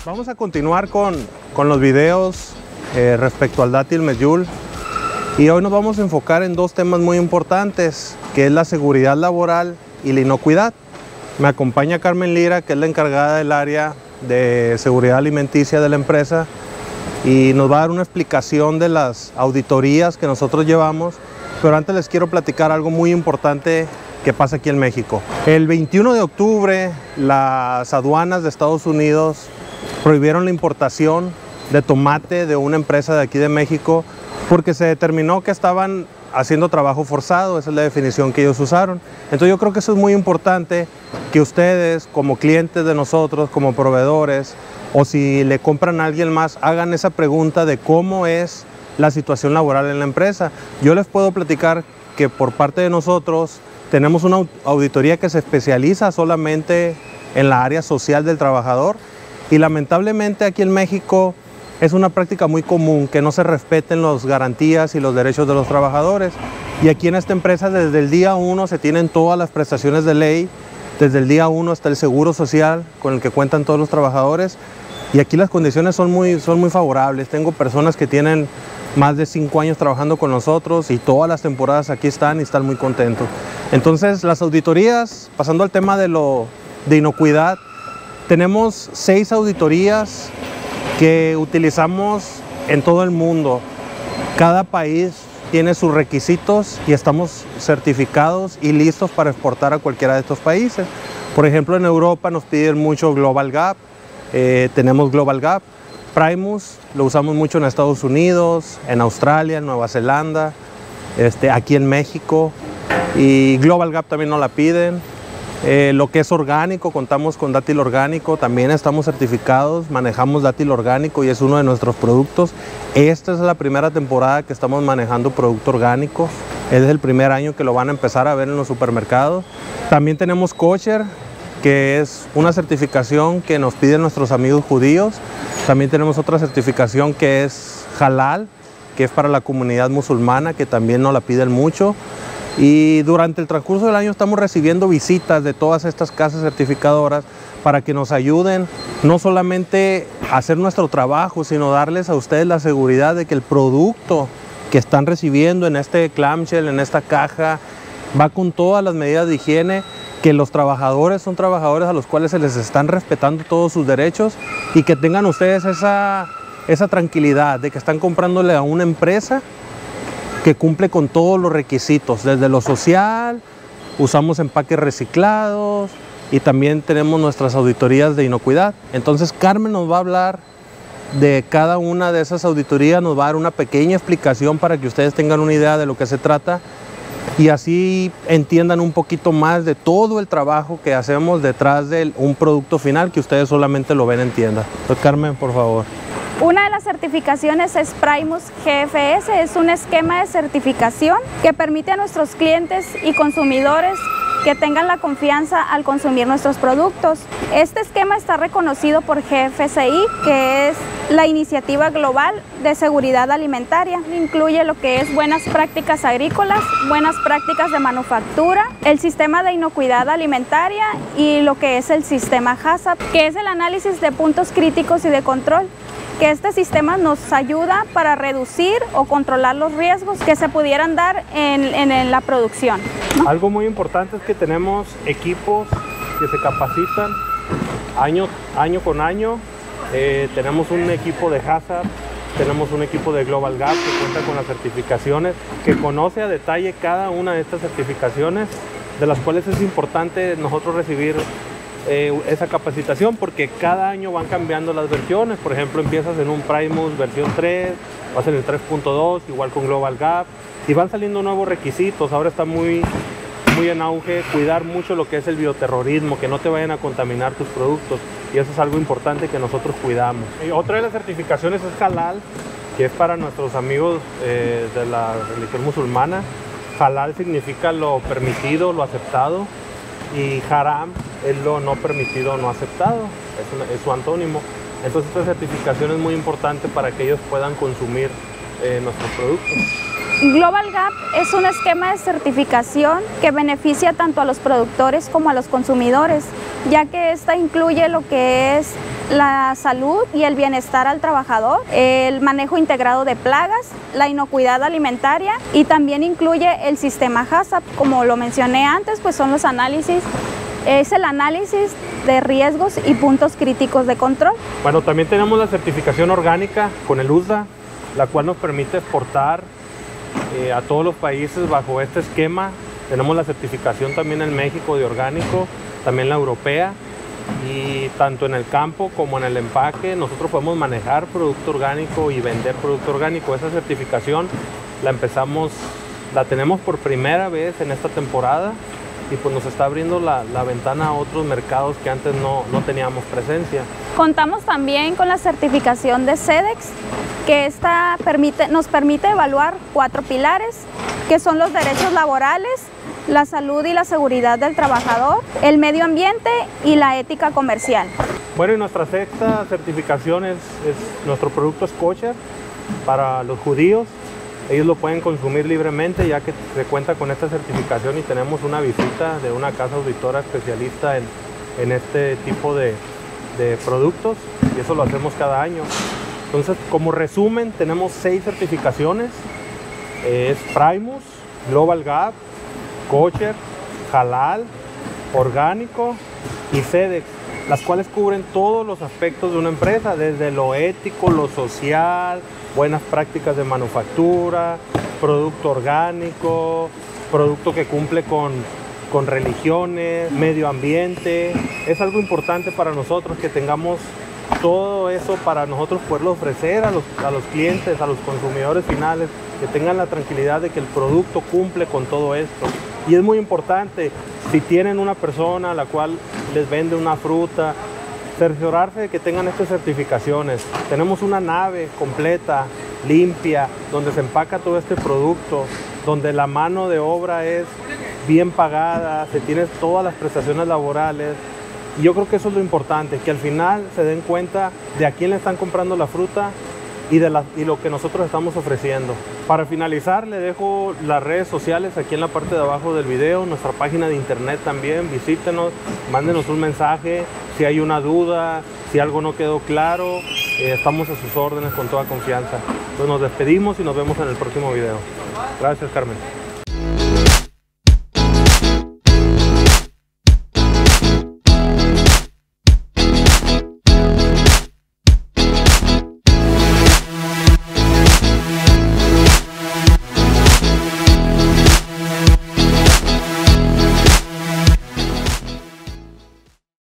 Vamos a continuar con los videos respecto al dátil medjool, y hoy nos vamos a enfocar en dos temas muy importantes, que es la seguridad laboral y la inocuidad. Me acompaña Carmen Lira, que es la encargada del área de seguridad alimenticia de la empresa, y nos va a dar una explicación de las auditorías que nosotros llevamos, pero antes les quiero platicar algo muy importante que pasa aquí en México. El 21 de octubre las aduanas de Estados Unidos prohibieron la importación de tomate de una empresa de aquí de México porque se determinó que estaban haciendo trabajo forzado. Esa es la definición que ellos usaron. Entonces yo creo que eso es muy importante, que ustedes como clientes de nosotros, como proveedores, o si le compran a alguien más, hagan esa pregunta de cómo es la situación laboral en la empresa. Yo les puedo platicar que por parte de nosotros tenemos una auditoría que se especializa solamente en la área social del trabajador, y lamentablemente aquí en México es una práctica muy común que no se respeten las garantías y los derechos de los trabajadores. Y aquí en esta empresa desde el día 1 se tienen todas las prestaciones de ley, desde el día 1 hasta el seguro social con el que cuentan todos los trabajadores, y aquí las condiciones son muy favorables. Tengo personas que tienen más de 5 años trabajando con nosotros y todas las temporadas aquí están y están muy contentos. Entonces las auditorías, pasando al tema de inocuidad, tenemos 6 auditorías que utilizamos en todo el mundo. Cada país tiene sus requisitos y estamos certificados y listos para exportar a cualquiera de estos países. Por ejemplo, en Europa nos piden mucho Global Gap, tenemos Global Gap. Primus lo usamos mucho en Estados Unidos, en Australia, en Nueva Zelanda, aquí en México, y Global Gap también nos la piden. Lo que es orgánico, contamos con dátil orgánico, también estamos certificados, manejamos dátil orgánico y es uno de nuestros productos. Esta es la primera temporada que estamos manejando producto orgánico, es el primer año que lo van a empezar a ver en los supermercados. También tenemos kosher, que es una certificación que nos piden nuestros amigos judíos. También tenemos otra certificación que es halal, que es para la comunidad musulmana, que también nos la piden mucho. Y durante el transcurso del año estamos recibiendo visitas de todas estas casas certificadoras para que nos ayuden no solamente a hacer nuestro trabajo, sino darles a ustedes la seguridad de que el producto que están recibiendo en este clamshell, en esta caja, va con todas las medidas de higiene, que los trabajadores son trabajadores a los cuales se les están respetando todos sus derechos, y que tengan ustedes esa tranquilidad de que están comprándole a una empresa que cumple con todos los requisitos, desde lo social, usamos empaques reciclados y también tenemos nuestras auditorías de inocuidad. Entonces Carmen nos va a hablar de cada una de esas auditorías, nos va a dar una pequeña explicación para que ustedes tengan una idea de lo que se trata y así entiendan un poquito más de todo el trabajo que hacemos detrás de un producto final que ustedes solamente lo ven en tienda. Entonces, Carmen, por favor. Una de las certificaciones es Primus GFS, es un esquema de certificación que permite a nuestros clientes y consumidores que tengan la confianza al consumir nuestros productos. Este esquema está reconocido por GFCI, que es la iniciativa global de seguridad alimentaria. Incluye lo que es buenas prácticas agrícolas, buenas prácticas de manufactura, el sistema de inocuidad alimentaria y lo que es el sistema HACCP, que es el análisis de puntos críticos y de control, que este sistema nos ayuda para reducir o controlar los riesgos que se pudieran dar en la producción, ¿no? Algo muy importante es que tenemos equipos que se capacitan año con año. Tenemos un equipo de HACCP, tenemos un equipo de Global Gap que cuenta con las certificaciones, que conoce a detalle cada una de estas certificaciones, de las cuales es importante nosotros recibir esa capacitación, porque cada año van cambiando las versiones. Por ejemplo, empiezas en un Primus versión 3, vas en el 3.2, igual con Global Gap, y van saliendo nuevos requisitos. Ahora está muy en auge cuidar mucho lo que es el bioterrorismo, que no te vayan a contaminar tus productos, y eso es algo importante que nosotros cuidamos. Y otra de las certificaciones es halal, que es para nuestros amigos de la religión musulmana. Halal significa lo permitido, lo aceptado, y haram es lo no permitido, no aceptado, es su antónimo. Entonces esta certificación es muy importante para que ellos puedan consumir nuestros productos. Global Gap es un esquema de certificación que beneficia tanto a los productores como a los consumidores, ya que esta incluye lo que es la salud y el bienestar al trabajador, el manejo integrado de plagas, la inocuidad alimentaria y también incluye el sistema HACCP. Como lo mencioné antes, pues son los análisis, es el análisis de riesgos y puntos críticos de control. Bueno, también tenemos la certificación orgánica con el USDA, la cual nos permite exportar a todos los países bajo este esquema. Tenemos la certificación también en México de orgánico, también la europea, y tanto en el campo como en el empaque nosotros podemos manejar producto orgánico y vender producto orgánico. Esa certificación la tenemos por primera vez en esta temporada y pues nos está abriendo la ventana a otros mercados que antes no teníamos presencia. Contamos también con la certificación de Sedex, que nos permite evaluar 4 pilares, que son los derechos laborales, la salud y la seguridad del trabajador, el medio ambiente y la ética comercial. Bueno, y nuestra sexta certificación es nuestro producto es kosher para los judíos. Ellos lo pueden consumir libremente ya que se cuenta con esta certificación y tenemos una visita de una casa auditora especialista en este tipo de productos, y eso lo hacemos cada año. Entonces, como resumen, tenemos 6 certificaciones. Es Primus, Global Gap, Kosher, Halal, Orgánico y Sedex, las cuales cubren todos los aspectos de una empresa, desde lo ético, lo social, buenas prácticas de manufactura, producto orgánico, producto que cumple con religiones, medio ambiente. Es algo importante para nosotros que tengamos todo eso para nosotros poderlo ofrecer a los clientes, a los consumidores finales, que tengan la tranquilidad de que el producto cumple con todo esto. Y es muy importante, si tienen una persona a la cual les vende una fruta, cerciorarse de que tengan estas certificaciones. Tenemos una nave completa, limpia, donde se empaca todo este producto, donde la mano de obra es bien pagada, se tienen todas las prestaciones laborales. Y yo creo que eso es lo importante, que al final se den cuenta de a quién le están comprando la fruta y lo que nosotros estamos ofreciendo. Para finalizar, le dejo las redes sociales aquí en la parte de abajo del video, nuestra página de internet también. Visítenos, mándenos un mensaje si hay una duda, si algo no quedó claro, estamos a sus órdenes con toda confianza. Entonces nos despedimos y nos vemos en el próximo video. Gracias, Carmen.